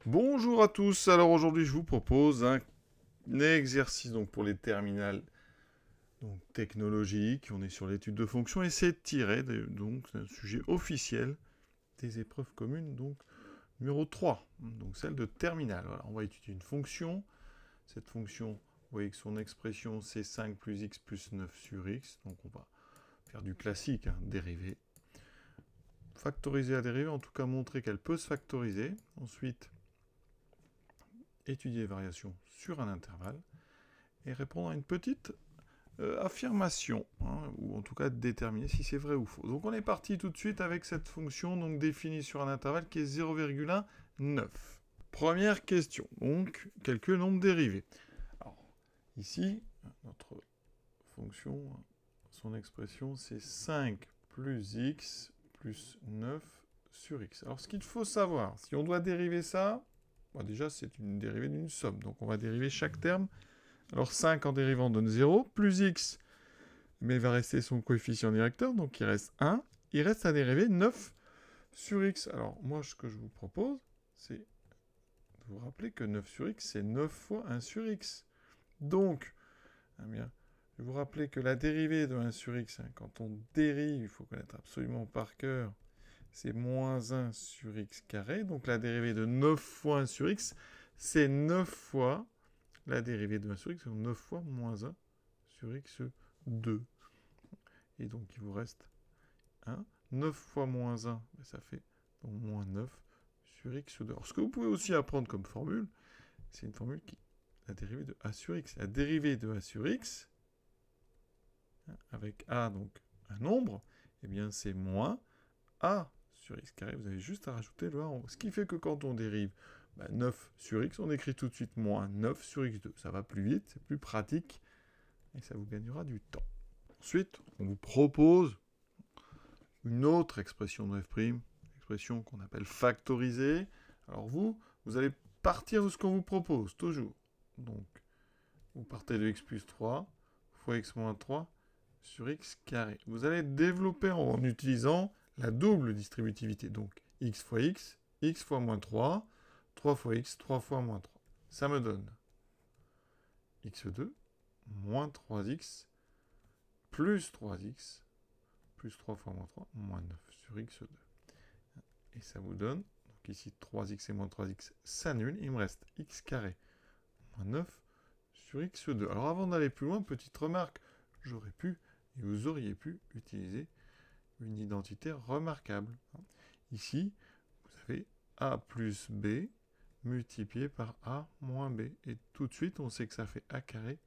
Bonjour à tous, alors aujourd'hui je vous propose un exercice donc, pour les terminales donc, technologiques. On est sur l'étude de fonctions et c'est tiré donc d'un sujet officiel des épreuves communes, donc numéro 3, donc celle de terminale. Voilà, on va étudier une fonction. Cette fonction, vous voyez que son expression c'est 5 plus x plus 9 sur x, donc on va faire du classique, dériver. Factoriser la dérivée, en tout cas montrer qu'elle peut se factoriser. Ensuite, étudier les variations sur un intervalle et répondre à une petite affirmation, ou en tout cas déterminer si c'est vrai ou faux. Donc on est parti tout de suite avec cette fonction donc définie sur un intervalle qui est 0,9. Première question, donc quelques nombres dérivés. Alors, ici, notre fonction, son expression, c'est 5 plus x plus 9 sur x. Alors ce qu'il faut savoir, si on doit dériver ça, déjà c'est une dérivée d'une somme, donc on va dériver chaque terme. Alors 5 en dérivant donne 0, plus x, mais il va rester son coefficient directeur, donc il reste 1. Il reste à dériver 9 sur x. Alors moi, ce que je vous propose, c'est de vous rappeler que 9 sur x, c'est 9 fois 1 sur x. Donc, je vais vous rappeler que la dérivée de 1 sur x, quand on dérive, il faut connaître absolument par cœur, c'est moins 1 sur x carré. Donc la dérivée de 9 fois 1 sur x, c'est 9 fois la dérivée de 1 sur x, c'est 9 fois moins 1 sur x2. Et donc il vous reste 1. 9 fois moins 1, ça fait donc moins 9 sur x2. Alors ce que vous pouvez aussi apprendre comme formule, c'est une formule qui la dérivée de a sur x. La dérivée de a sur x, avec a donc un nombre, eh bien c'est moins a sur x carré. Vous avez juste à rajouter le a en haut. Ce qui fait que quand on dérive 9 sur x, on écrit tout de suite moins 9 sur x2. Ça va plus vite, c'est plus pratique, et ça vous gagnera du temps. Ensuite, on vous propose une autre expression de f', expression qu'on appelle factorisée. Alors vous allez partir de ce qu'on vous propose, toujours. Donc, vous partez de x plus 3 fois x moins 3 sur x carré. Vous allez développer en utilisant la double distributivité. Donc, x fois x fois moins 3, 3 fois x, 3 fois moins 3. Ça me donne x2 moins 3x plus 3x plus 3 fois moins 3, moins 9 sur x2. Et ça vous donne, donc ici 3x et moins 3x s'annulent, il me reste x carré moins 9 sur x2. Alors avant d'aller plus loin, petite remarque, j'aurais pu, et vous auriez pu, utiliser une identité remarquable. Ici, vous avez a plus b multiplié par a moins b. Et tout de suite, on sait que ça fait a carré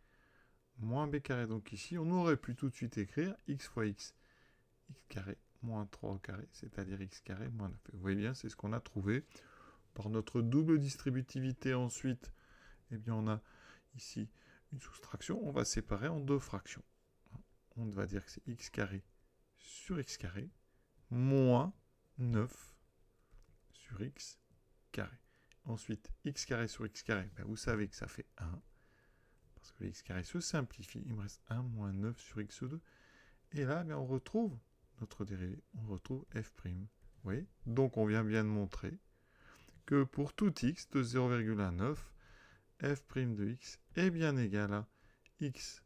moins b carré. Donc ici, on aurait pu tout de suite écrire x fois x carré moins 3 au carré, c'est-à-dire x carré moins 9. Vous voyez bien, c'est ce qu'on a trouvé. Par notre double distributivité ensuite, eh bien on a ici une soustraction. On va séparer en deux fractions. On va dire que c'est x carré sur x carré moins 9 sur x carré. Ensuite, x carré sur x carré, vous savez que ça fait 1. Parce que x carré se simplifie. Il me reste 1 moins 9 sur x2. Et là, on retrouve notre dérivée. On retrouve f'. Vous voyez ? Donc, on vient bien de montrer que pour tout x de 0,9, f' de x est bien égal à x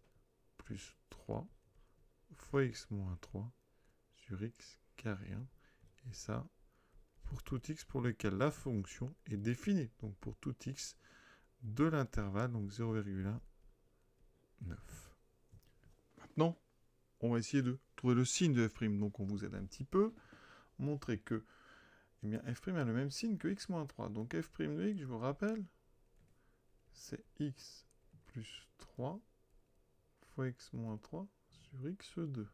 plus 3 fois x moins 3 sur x carré 1. Et ça, pour tout x pour lequel la fonction est définie. Donc pour tout x de l'intervalle, donc 0,9. Maintenant, on va essayer de trouver le signe de f'. Donc on vous aide un petit peu. Montrer que eh bien, f' a le même signe que x moins 3. Donc f' de x, je vous rappelle, c'est x plus 3 fois x moins 3 sur x2.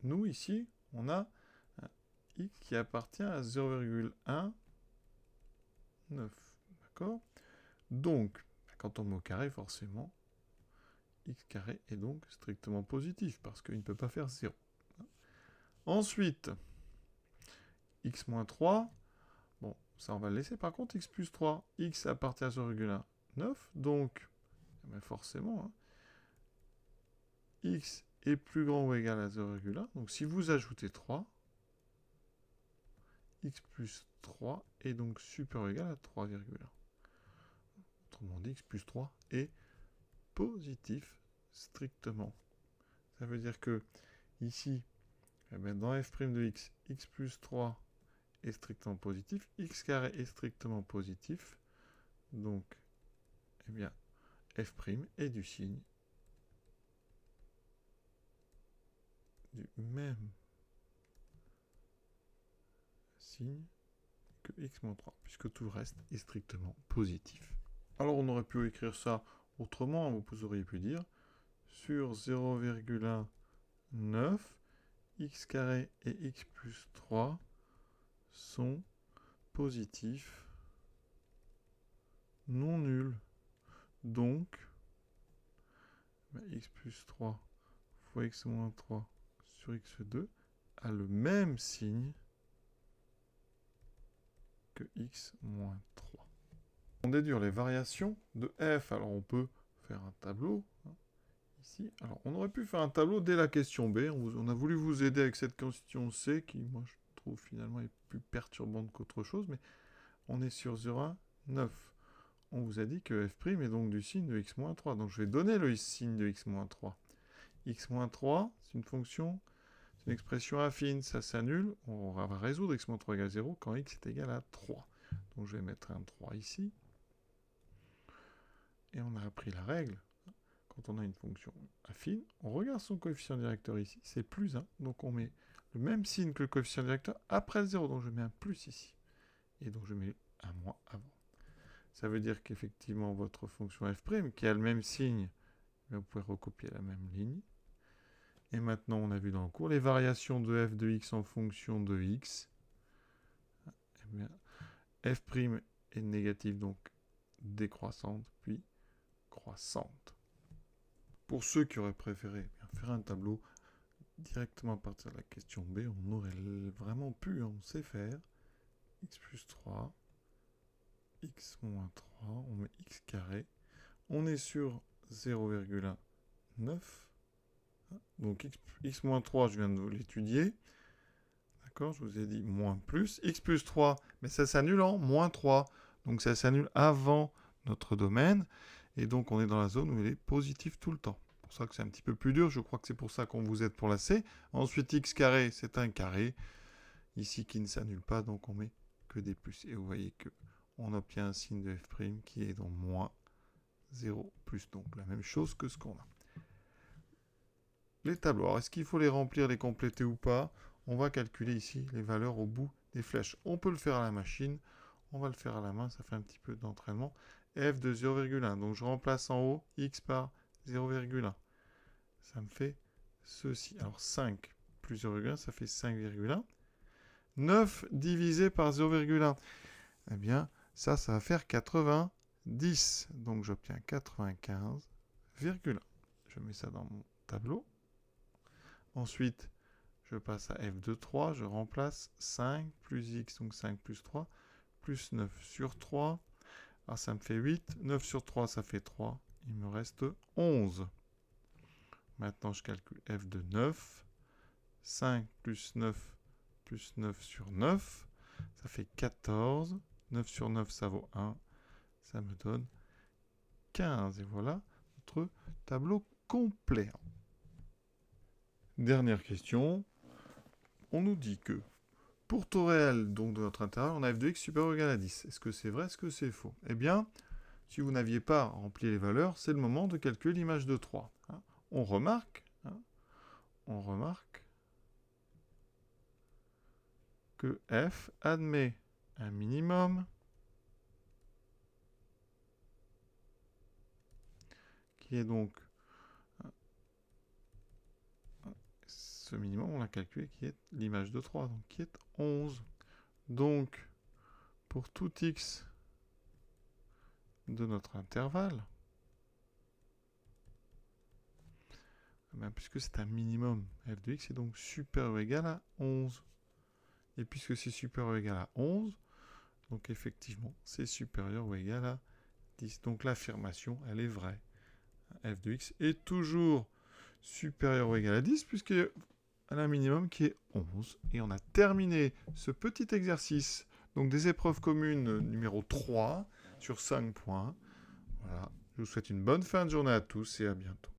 Nous, ici, on a un x qui appartient à 0,19. D'accord ? Donc, quand on met au carré, forcément, x carré est donc strictement positif, parce qu'il ne peut pas faire 0. Ensuite, x moins 3, bon, ça on va le laisser. Par contre, x plus 3, x appartient à 0,9, donc, forcément, x est plus grand ou égal à 0,1. Donc si vous ajoutez 3, x plus 3 est donc supérieur ou égal à 3,1. Autrement dit, x plus 3 est positif strictement. Ça veut dire que ici, eh bien, dans f' de x, x plus 3 est strictement positif, x carré est strictement positif, donc eh bien, f' est du signe du même signe que x-3, puisque tout le reste est strictement positif. Alors on aurait pu écrire ça autrement, vous auriez pu dire sur 0,9, x carré et x plus 3 sont positifs non nuls. Donc, x plus 3 fois x moins 3 sur x2 a le même signe que x moins 3. On déduire les variations de f. Alors on peut faire un tableau ici. Alors on aurait pu faire un tableau dès la question B. On a voulu vous aider avec cette question C qui, moi, je trouve finalement est plus perturbante qu'autre chose. Mais on est sur 0,9. On vous a dit que f' est donc du signe de x-3. Donc je vais donner le signe de x-3. x-3, c'est une fonction, c'est une expression affine, ça s'annule. On va résoudre x-3 égale 0 quand x est égal à 3. Donc je vais mettre un 3 ici. Et on a appris la règle. Quand on a une fonction affine, on regarde son coefficient directeur ici, c'est plus 1. Donc on met le même signe que le coefficient directeur après le 0. Donc je mets un plus ici. Et donc je mets un moins avant. Ça veut dire qu'effectivement, votre fonction f', qui a le même signe, vous pouvez recopier la même ligne. Et maintenant, on a vu dans le cours les variations de f de x en fonction de x. Eh bien, f' est négative, donc décroissante, puis croissante. Pour ceux qui auraient préféré faire un tableau directement à partir de la question B, on aurait vraiment pu, on sait faire. X plus 3, x moins 3, on met x carré. On est sur 0,9. Donc x moins 3, je viens de l'étudier. D'accord, je vous ai dit moins plus. X plus 3, mais ça s'annule en moins 3. Donc ça s'annule avant notre domaine. Et donc on est dans la zone où il est positif tout le temps. C'est pour ça que c'est un petit peu plus dur. Je crois que c'est pour ça qu'on vous aide pour la C. Ensuite, x carré, c'est un carré. Ici qui ne s'annule pas, donc on met que des plus. Et vous voyez qu'on obtient un signe de f' qui est dans moins 0 plus. Donc la même chose que ce qu'on a. Les tableaux. Alors, est-ce qu'il faut les remplir, les compléter ou pas? On va calculer ici les valeurs au bout des flèches. On peut le faire à la machine. On va le faire à la main. Ça fait un petit peu d'entraînement. F de 0,1. Donc, je remplace en haut x par 0,1. Ça me fait ceci. Alors, 5 plus 0,1, ça fait 5,1. 9 divisé par 0,1. Eh bien, ça va faire 90. Donc, j'obtiens 95,1. Je mets ça dans mon tableau. Ensuite, je passe à f de 3, je remplace 5 plus x, donc 5 plus 3, plus 9 sur 3. Alors ça me fait 8, 9 sur 3, ça fait 3. Il me reste 11. Maintenant, je calcule f de 9. 5 plus 9 sur 9, ça fait 14. 9 sur 9, ça vaut 1. Ça me donne 15. Et voilà notre tableau complet. Dernière question. On nous dit que pour taux réel donc de notre intervalle, on a f de x supérieur ou égal à 10. Est-ce que c'est vrai? Est-ce que c'est faux? Eh bien, si vous n'aviez pas rempli les valeurs, c'est le moment de calculer l'image de 3. On remarque que f admet un minimum qui est donc ce minimum, on l'a calculé, qui est l'image de 3, donc qui est 11. Donc, pour tout x de notre intervalle, puisque c'est un minimum, f de x est donc supérieur ou égal à 11. Et puisque c'est supérieur ou égal à 11, donc effectivement, c'est supérieur ou égal à 10. Donc l'affirmation, elle est vraie. F de x est toujours supérieur ou égal à 10, puisque elle a un minimum qui est 11. Et on a terminé ce petit exercice, donc des épreuves communes numéro 3 sur 5 points. Voilà. Je vous souhaite une bonne fin de journée à tous et à bientôt.